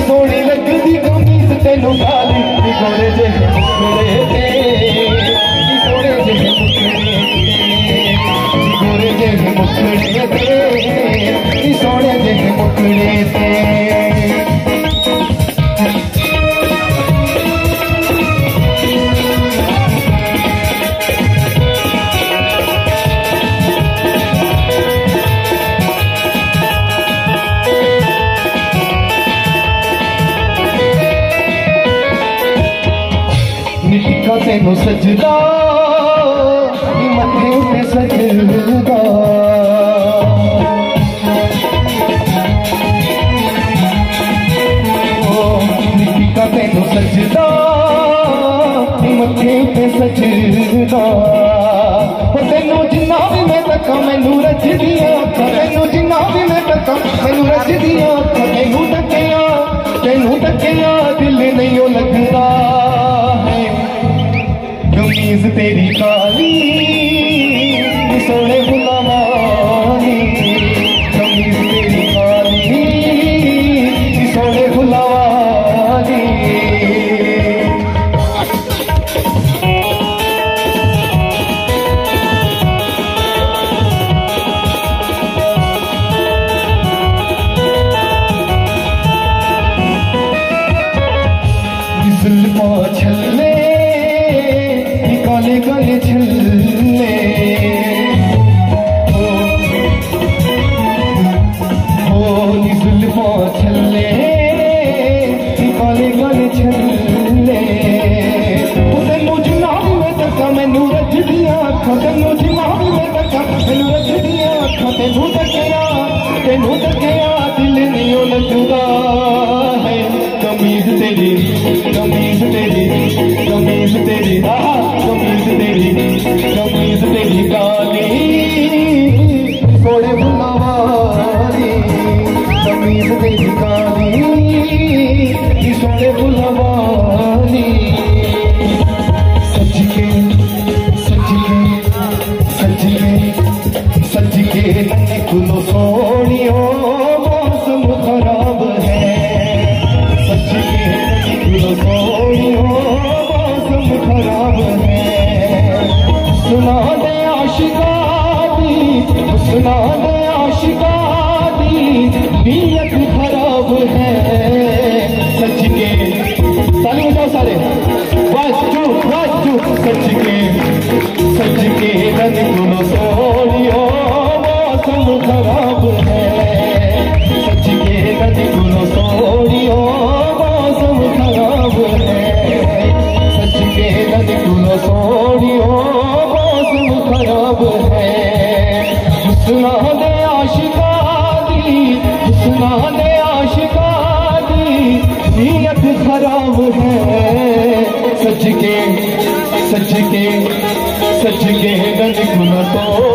सोनी लगती कमीज तेनू काली गोरे जे मुखड़े ते सोने जे गोरे जे मुखड़े ते सोने जे मुखड़े ते तेनू सजदा मथे ते सजदा निका तेनू सजदा मथे ते सजदा तेनू जिन्ना भी मैं तका मैनू रजदियां तेनू जिन्ना भी मैं तका मैनू रजदियां तेनू तकिया दिल नहीं लगदा कमीज तेरी काली सोने गुलामानी कमीज तेरी काली सोने गुलामानी जुल्फा छल्ले काले काले छल्ले नी जुल्फा छल्ले काले काले छल्ले तेनू जिन्ना भी मैं तका मैनू रजदियां अखां तेनू जिन्ना भी मैं तका मैनू रजदियां अखां तेनू तकिया दिल नहीं लगदा है कमीज तेरी कमीज तेरी कमीज तेरी कमीज तेरी काली सोने बुलावाली कमीज तेरी काली सोने बुलावाली सज के निकलो सोनियो मौसम खराब है सज के निकलो सोनियो मौसम खराब है सुना दे आशिका दी नीयत खराब है सच के ताली बजाओ सारे सच के निकलो सोनियो मौसम खराब है सच के निकलो सोनियो मौसम खराब है सच के निकलो सोनियो मौसम खराब है सुना दे आशिका दी नीयत खराब है सच के निकलो